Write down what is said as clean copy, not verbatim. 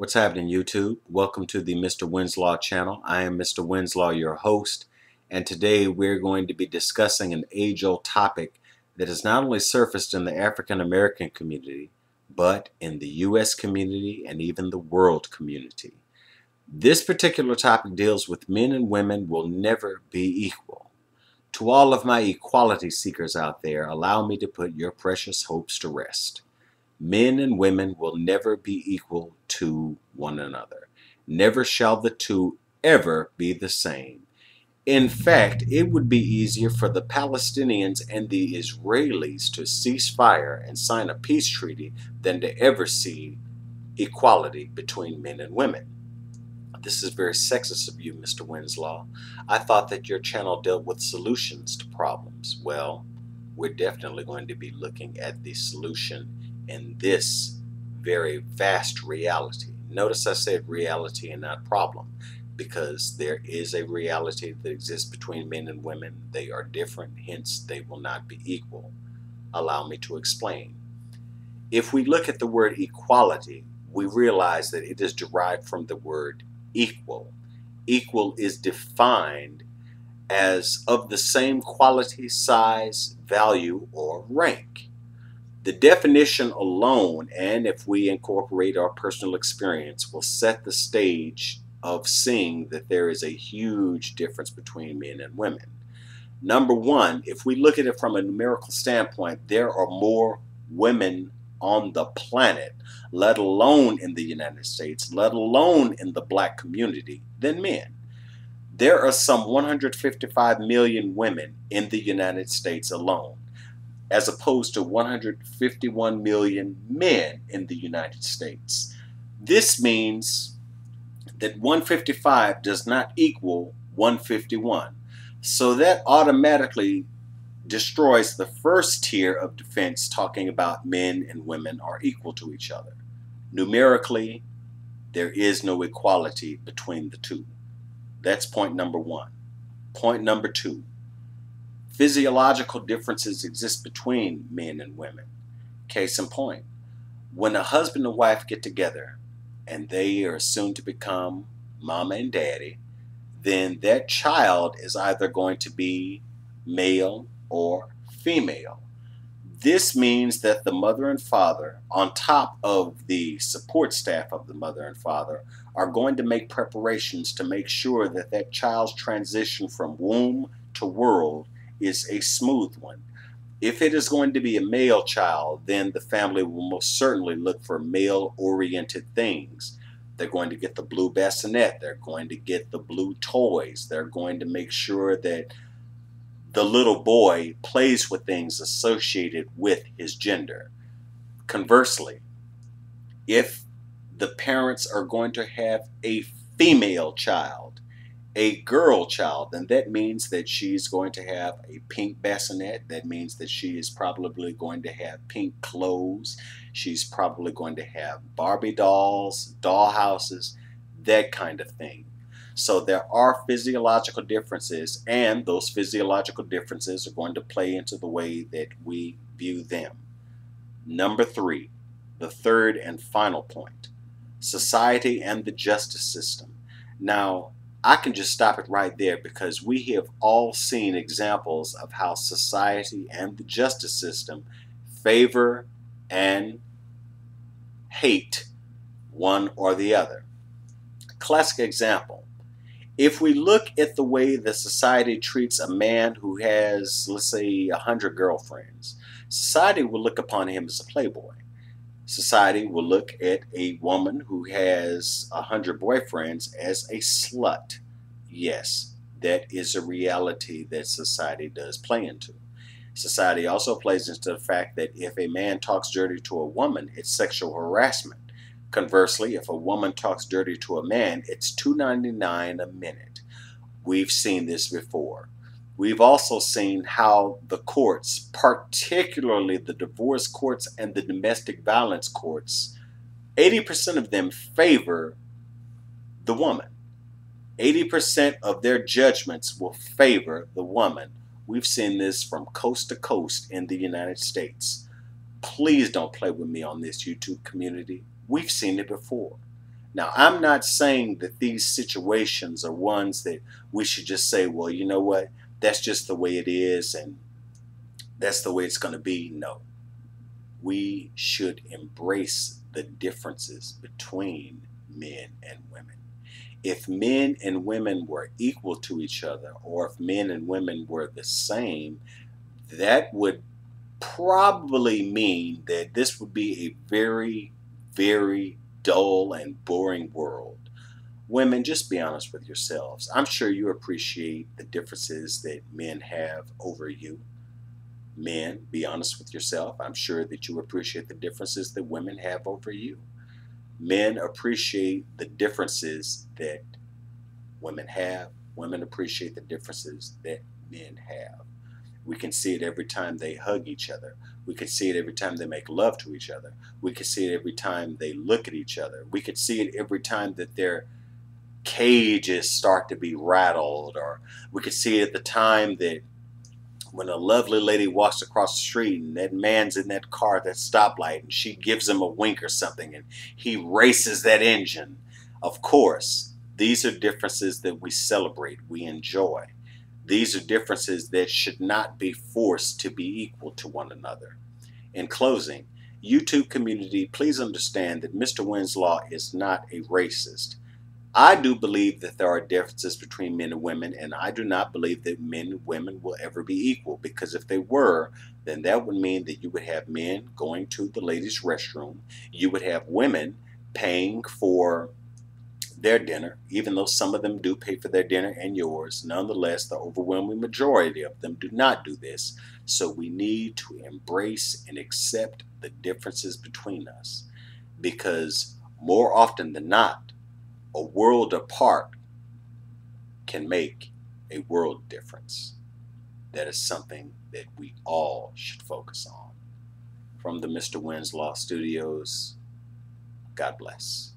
What's happening, YouTube? Welcome to the Mr. Winslow channel. I am Mr. Winslow, your host, and today we're going to be discussing an age-old topic that has not only surfaced in the African American community, but in the U.S. community and even the world community. This particular topic deals with men and women will never be equal. To all of my equality seekers out there, allow me to put your precious hopes to rest. Men and women will never be equal to one another. Never shall the two ever be the same. In fact, it would be easier for the Palestinians and the Israelis to cease fire and sign a peace treaty than to ever see equality between men and women. This is very sexist of you, Mr. Winslow. I thought that your channel dealt with solutions to problems. Well, we're definitely going to be looking at the solution in this very vast reality. Notice I said reality and not problem, because there is a reality that exists between men and women. They are different, hence they will not be equal. Allow me to explain. If we look at the word equality, we realize that it is derived from the word equal. Equal is defined as of the same quality, size, value, or rank. The definition alone, and if we incorporate our personal experience, will set the stage of seeing that there is a huge difference between men and women. Number one, if we look at it from a numerical standpoint, there are more women on the planet, let alone in the United States, let alone in the black community, than men. There are some 155 million women in the United States alone, as opposed to 151 million men in the United States. This means that 155 does not equal 151. So that automatically destroys the first tier of defense, talking about men and women are equal to each other. Numerically, there is no equality between the two. That's point number one. Point number two. Physiological differences exist between men and women. Case in point, when a husband and wife get together and they are soon to become mama and daddy, then that child is either going to be male or female. This means that the mother and father, on top of the support staff of the mother and father, are going to make preparations to make sure that that child's transition from womb to world is a smooth one. If it is going to be a male child, then the family will most certainly look for male-oriented things. They're going to get the blue bassinet. They're going to get the blue toys. They're going to make sure that the little boy plays with things associated with his gender. Conversely, if the parents are going to have a female child, a girl child, then that means that she's going to have a pink bassinet. That means that she is probably going to have pink clothes. She's probably going to have Barbie dolls, doll houses, that kind of thing. So there are physiological differences, and those physiological differences are going to play into the way that we view them. Number three, the third and final point, society and the justice system. Now, I can just stop it right there, because we have all seen examples of how society and the justice system favor and hate one or the other. Classic example. If we look at the way the society treats a man who has, let's say, 100 girlfriends, society will look upon him as a playboy. Society will look at a woman who has 100 boyfriends as a slut. Yes, that is a reality that society does play into. Society also plays into the fact that if a man talks dirty to a woman, it's sexual harassment. Conversely, if a woman talks dirty to a man, it's $2.99 a minute. We've seen this before. We've also seen how the courts, particularly the divorce courts and the domestic violence courts, 80% of them favor the woman. 80% of their judgments will favor the woman. We've seen this from coast to coast in the United States. Please don't play with me on this YouTube community. We've seen it before. Now, I'm not saying that these situations are ones that we should just say, well, you know what, that's just the way it is and that's the way it's going to be. No, we should embrace the differences between men and women. If men and women were equal to each other, or if men and women were the same, that would probably mean that this would be a very, very dull and boring world. Women, just be honest with yourselves. I'm sure you appreciate the differences that men have over you. Men, be honest with yourself. I'm sure that you appreciate the differences that women have over you. Men appreciate the differences that women have. Women appreciate the differences that men have. We can see it every time they hug each other. We can see it every time they make love to each other. We can see it every time they look at each other. We can see it every time that their cages start to be rattled, or we can see it at the time that when a lovely lady walks across the street and that man's in that car at that stoplight and she gives him a wink or something and he races that engine. Of course, these are differences that we celebrate, we enjoy. These are differences that should not be forced to be equal to one another. In closing, YouTube community, please understand that Mr. Winslow is not a racist. I do believe that there are differences between men and women, and I do not believe that men and women will ever be equal, because if they were, then that would mean that you would have men going to the ladies' restroom, you would have women paying for their dinner, even though some of them do pay for their dinner and yours. Nonetheless, the overwhelming majority of them do not do this. So we need to embrace and accept the differences between us, because more often than not, a world apart can make a world difference. That is something that we all should focus on. From the Mr. Winslow Studios, God bless.